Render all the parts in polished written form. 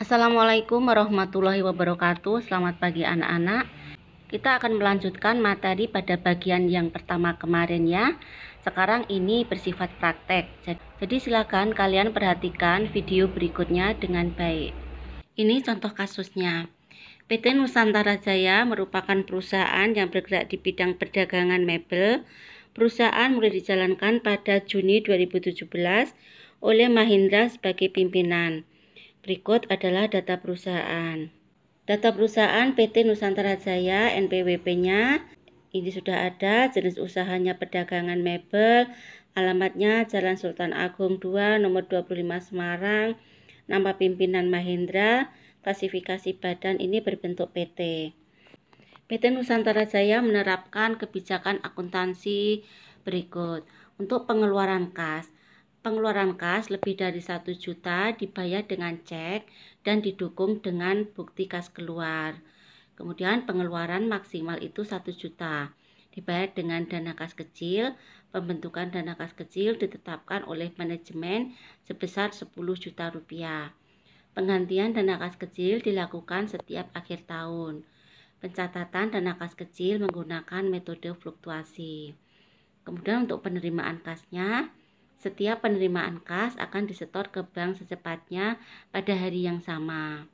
Assalamualaikum warahmatullahi wabarakatuh. Selamat pagi anak-anak. Kita akan melanjutkan materi pada bagian yang pertama kemarin ya. Sekarang ini bersifat praktek. Jadi silakan kalian perhatikan video berikutnya dengan baik. Ini contoh kasusnya. PT Nusantara Jaya merupakan perusahaan yang bergerak di bidang perdagangan mebel. Perusahaan mulai dijalankan pada Juni 2017 oleh Mahindra sebagai pimpinan. Berikut adalah data perusahaan. Data perusahaan PT Nusantara Jaya, NPWP-nya. Ini sudah ada, jenis usahanya perdagangan mebel, alamatnya Jalan Sultan Agung 2, nomor 25 Semarang, nama pimpinan Mahindra, klasifikasi badan ini berbentuk PT. PT Nusantara Jaya menerapkan kebijakan akuntansi berikut. Untuk pengeluaran kas. Pengeluaran kas lebih dari 1 juta dibayar dengan cek dan didukung dengan bukti kas keluar. Kemudian pengeluaran maksimal itu 1 juta. Dibayar dengan dana kas kecil. Pembentukan dana kas kecil ditetapkan oleh manajemen sebesar 10 juta rupiah. Penggantian dana kas kecil dilakukan setiap akhir tahun. Pencatatan dana kas kecil menggunakan metode fluktuasi. Kemudian untuk penerimaan kasnya, setiap penerimaan kas akan disetor ke bank secepatnya pada hari yang sama.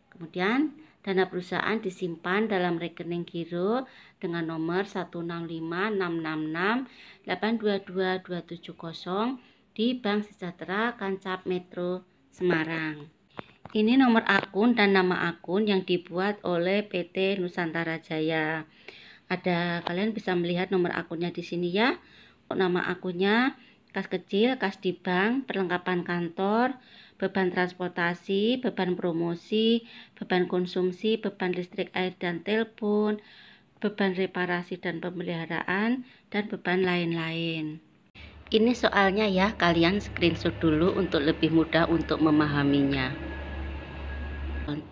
Kemudian dana perusahaan disimpan dalam rekening giro dengan nomor 16566682270 di Bank Sejahtera Kancap Metro Semarang. Ini nomor akun dan nama akun yang dibuat oleh PT Nusantara Jaya. Kalian bisa melihat nomor akunnya di sini ya. Nama akunnya kas kecil, kas di bank, perlengkapan kantor, beban transportasi, beban promosi, beban konsumsi, beban listrik, air dan telepon, beban reparasi dan pemeliharaan, dan beban lain-lain. Ini soalnya ya, kalian screenshot dulu untuk lebih mudah untuk memahaminya.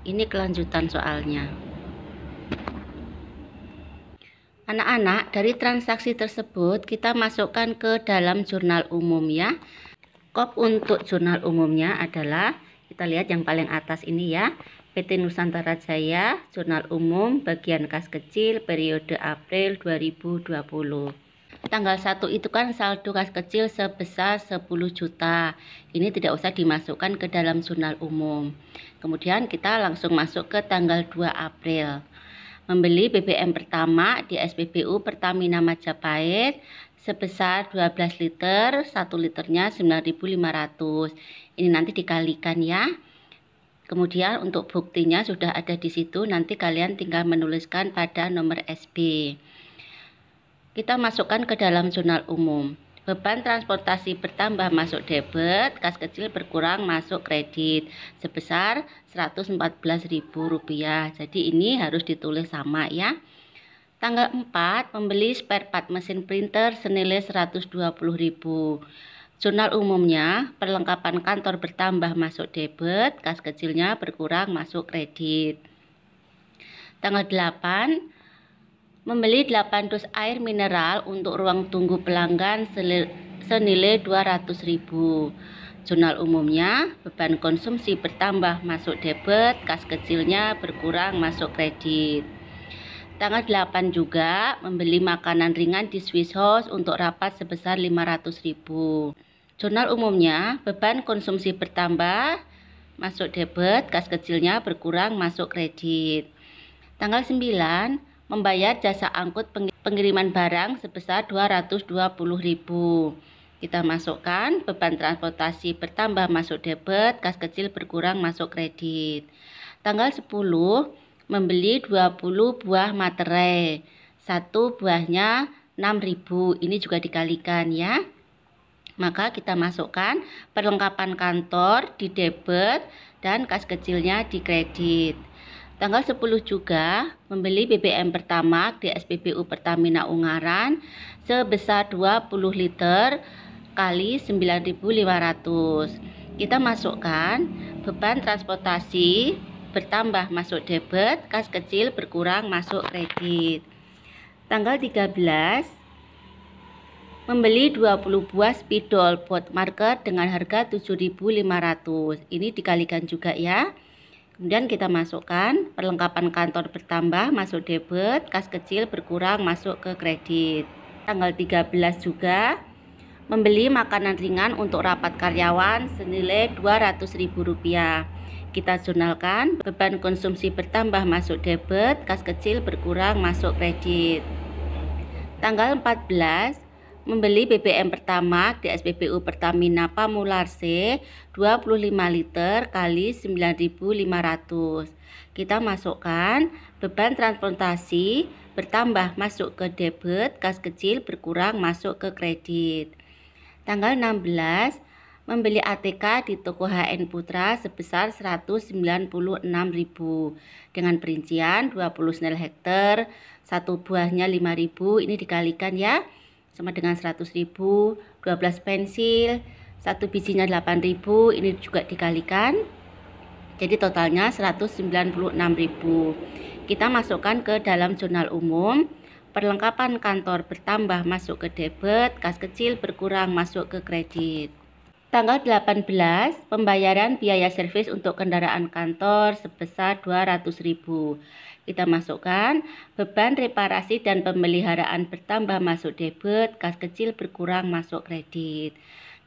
Ini kelanjutan soalnya. Anak-anak, dari transaksi tersebut kita masukkan ke dalam jurnal umum ya. Kop untuk jurnal umumnya adalah, kita lihat yang paling atas ini ya, PT Nusantara Jaya, jurnal umum, bagian kas kecil, periode April 2020. Tanggal 1 itu kan saldo kas kecil sebesar 10 juta. Ini tidak usah dimasukkan ke dalam jurnal umum. Kemudian kita langsung masuk ke tanggal 2 April. Membeli BBM pertama di SPBU Pertamina Majapahit sebesar 12 liter, 1 liternya 9.500. Ini nanti dikalikan ya. Kemudian untuk buktinya sudah ada di situ, nanti kalian tinggal menuliskan pada nomor SB. Kita masukkan ke dalam jurnal umum. Beban transportasi bertambah masuk debit, kas kecil berkurang masuk kredit sebesar Rp114.000. Jadi ini harus ditulis sama ya. Tanggal 4 membeli spare part mesin printer senilai Rp120.000. Jurnal umumnya perlengkapan kantor bertambah masuk debit, kas kecilnya berkurang masuk kredit. Tanggal 8 membeli 8 dus air mineral untuk ruang tunggu pelanggan senilai Rp200.000. Jurnal umumnya beban konsumsi bertambah masuk debit, kas kecilnya berkurang masuk kredit. Tanggal 8 juga membeli makanan ringan di Swiss House untuk rapat sebesar Rp500.000. Jurnal umumnya beban konsumsi bertambah masuk debit, kas kecilnya berkurang masuk kredit. Tanggal 9 membayar jasa angkut pengiriman barang sebesar Rp220.000. Kita masukkan beban transportasi bertambah masuk debit, kas kecil berkurang masuk kredit. Tanggal 10 membeli 20 buah materai. 1 buahnya 6.000. Ini juga dikalikan ya. Maka kita masukkan perlengkapan kantor di debit dan kas kecilnya di kredit. Tanggal 10 juga membeli BBM pertama di SPBU Pertamina Ungaran sebesar 20 liter kali 9.500. Kita masukkan beban transportasi bertambah masuk debit, kas kecil berkurang masuk kredit. Tanggal 13 membeli 20 buah spidol board marker dengan harga 7.500. Ini dikalikan juga ya. Kemudian kita masukkan perlengkapan kantor bertambah masuk debit, kas kecil berkurang masuk ke kredit. Tanggal 13 juga membeli makanan ringan untuk rapat karyawan senilai Rp200.000. Kita jurnalkan beban konsumsi bertambah masuk debit, kas kecil berkurang masuk kredit. Tanggal 14 membeli BBM pertama di SPBU Pertamina Pamularse 25 liter kali 9.500. Kita masukkan beban transportasi bertambah masuk ke debit, kas kecil berkurang masuk ke kredit. Tanggal 16 membeli ATK di toko HN Putra sebesar 196.000 dengan perincian 20 snel hektar, satu buahnya 5.000, ini dikalikan ya, sama dengan 100.000, 12 pensil, satu bijinya 8.000, ini juga dikalikan. Jadi totalnya 196.000. Kita masukkan ke dalam jurnal umum. Perlengkapan kantor bertambah masuk ke debit, kas kecil berkurang masuk ke kredit. Tanggal 18 pembayaran biaya servis untuk kendaraan kantor sebesar 200.000. Kita masukkan beban reparasi dan pemeliharaan bertambah masuk debit, kas kecil berkurang masuk kredit.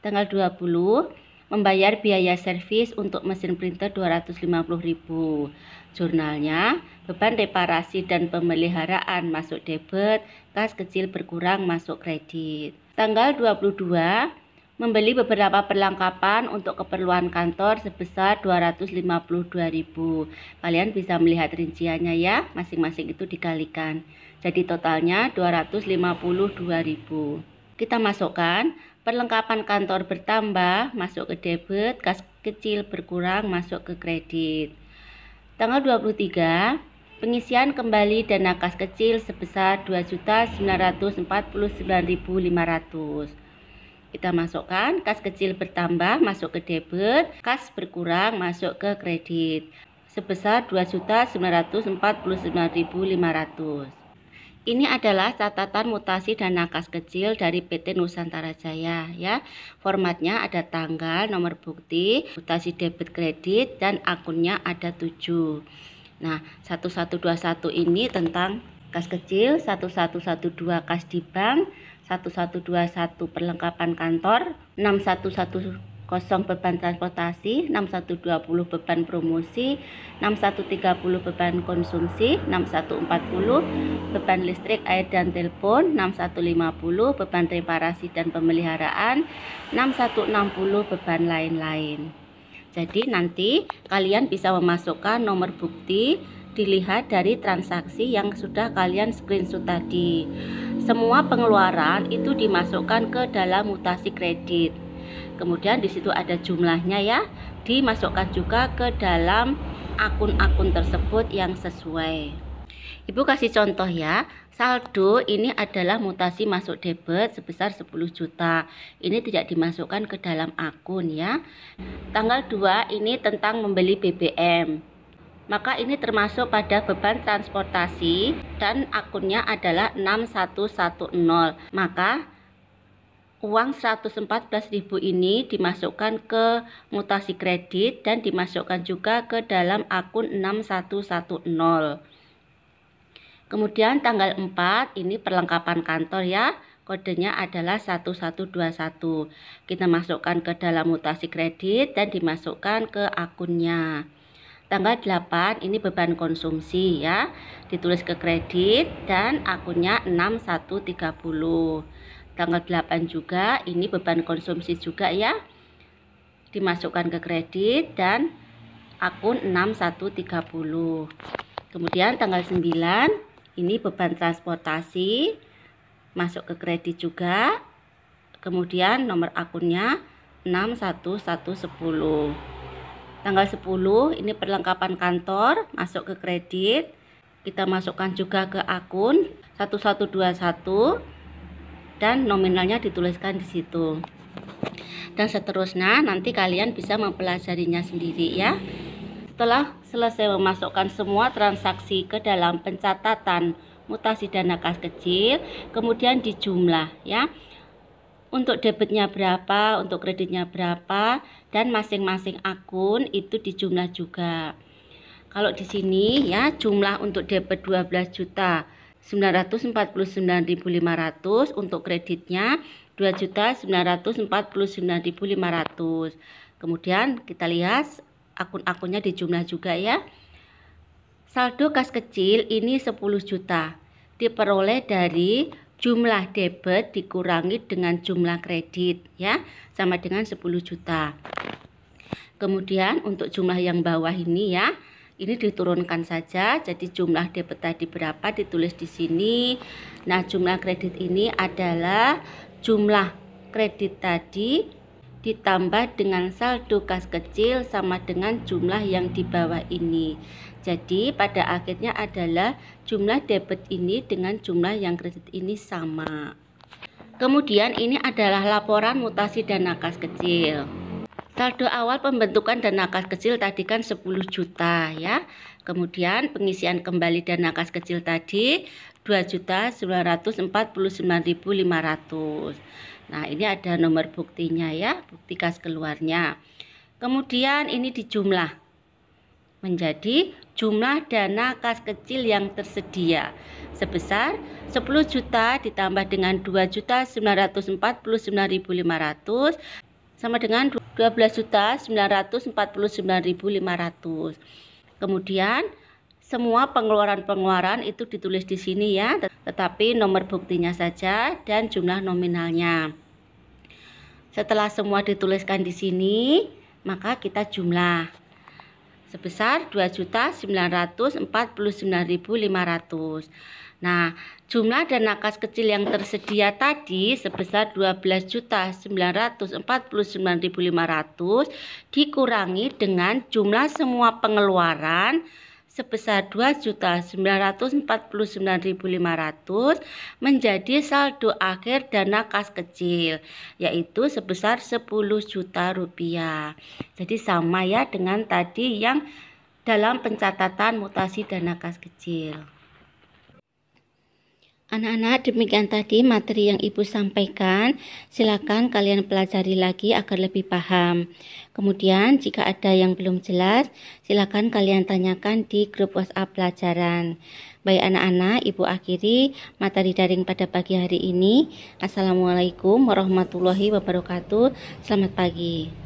Tanggal 20 membayar biaya servis untuk mesin printer 250.000. Jurnalnya beban reparasi dan pemeliharaan masuk debit, kas kecil berkurang masuk kredit. Tanggal 22 membeli beberapa perlengkapan untuk keperluan kantor sebesar 252.000. Kalian bisa melihat rinciannya ya, masing-masing itu dikalikan. Jadi totalnya 252.000. Kita masukkan perlengkapan kantor bertambah masuk ke debit, kas kecil berkurang masuk ke kredit. Tanggal 23 pengisian kembali dana kas kecil sebesar 2.949.500. Kita masukkan kas kecil bertambah masuk ke debit, kas berkurang masuk ke kredit sebesar 2.949.500. Ini adalah catatan mutasi dana kas kecil dari PT Nusantara Jaya ya. Formatnya ada tanggal, nomor bukti, mutasi debit kredit, dan akunnya ada 7. Nah, 1121 ini tentang kas kecil, 1112 kas di bank, 1121 perlengkapan kantor, 6110 beban transportasi, 6120 beban promosi, 6130 beban konsumsi, 6140 beban listrik, air dan telepon, 6150 beban reparasi dan pemeliharaan, 6160 beban lain-lain. Jadi nanti kalian bisa memasukkan nomor bukti dilihat dari transaksi yang sudah kalian screenshot tadi. Semua pengeluaran itu dimasukkan ke dalam mutasi kredit. Kemudian di situ ada jumlahnya ya, dimasukkan juga ke dalam akun-akun tersebut yang sesuai. Ibu kasih contoh ya, saldo ini adalah mutasi masuk debit sebesar 10 juta. Ini tidak dimasukkan ke dalam akun ya. Tanggal 2 ini tentang membeli BBM. Maka ini termasuk pada beban transportasi dan akunnya adalah 6110. Maka uang 114.000 ini dimasukkan ke mutasi kredit dan dimasukkan juga ke dalam akun 6110. Kemudian tanggal 4 ini perlengkapan kantor ya. Kodenya adalah 1121. Kita masukkan ke dalam mutasi kredit dan dimasukkan ke akunnya. Tanggal 8 ini beban konsumsi ya, ditulis ke kredit dan akunnya 6130. Tanggal 8 juga ini beban konsumsi juga ya, dimasukkan ke kredit dan akun 6130. Kemudian tanggal 9 ini beban transportasi masuk ke kredit juga, kemudian nomor akunnya 61110. Tanggal 10 ini perlengkapan kantor masuk ke kredit, kita masukkan juga ke akun 1121 dan nominalnya dituliskan di situ. Dan seterusnya nanti kalian bisa mempelajarinya sendiri ya. Setelah selesai memasukkan semua transaksi ke dalam pencatatan mutasi dana kas kecil, kemudian dijumlah ya. Untuk debitnya berapa, untuk kreditnya berapa, dan masing-masing akun itu dijumlah juga. Kalau di sini ya jumlah untuk debit 12.949.500, untuk kreditnya 2.949.500. Kemudian kita lihat akun-akunnya dijumlah juga ya. Saldo kas kecil ini 10 juta. Diperoleh dari jumlah debit dikurangi dengan jumlah kredit ya, sama dengan 10 juta. Kemudian untuk jumlah yang bawah ini ya, ini diturunkan saja. Jadi jumlah debit tadi berapa ditulis di sini. Nah, jumlah kredit ini adalah jumlah kredit tadi ditambah dengan saldo kas kecil sama dengan jumlah yang di bawah ini. Jadi pada akhirnya adalah jumlah debit ini dengan jumlah yang kredit ini sama. Kemudian ini adalah laporan mutasi dana kas kecil. Saldo awal pembentukan dana kas kecil tadi kan 10 juta ya. Kemudian pengisian kembali dana kas kecil tadi 2.949.500. Nah, ini ada nomor buktinya ya, bukti kas keluarnya. Kemudian ini dijumlah menjadi jumlah dana kas kecil yang tersedia sebesar 10 juta ditambah dengan 2.949.500 sama dengan 12.949.500. Kemudian semua pengeluaran-pengeluaran itu ditulis di sini ya, tetapi nomor buktinya saja dan jumlah nominalnya. Setelah semua dituliskan di sini, maka kita jumlah sebesar 2.949.500. Nah, jumlah dana kas kecil yang tersedia tadi sebesar 12.949.500 dikurangi dengan jumlah semua pengeluaran sebesar 2.949.500 menjadi saldo akhir dana kas kecil, yaitu sebesar 10 juta rupiah. Jadi sama ya dengan tadi yang dalam pencatatan mutasi dana kas kecil. Anak-anak, demikian tadi materi yang Ibu sampaikan. Silakan kalian pelajari lagi agar lebih paham. Kemudian jika ada yang belum jelas, silakan kalian tanyakan di grup WhatsApp pelajaran. Baik anak-anak, Ibu akhiri materi daring pada pagi hari ini. Assalamualaikum warahmatullahi wabarakatuh. Selamat pagi.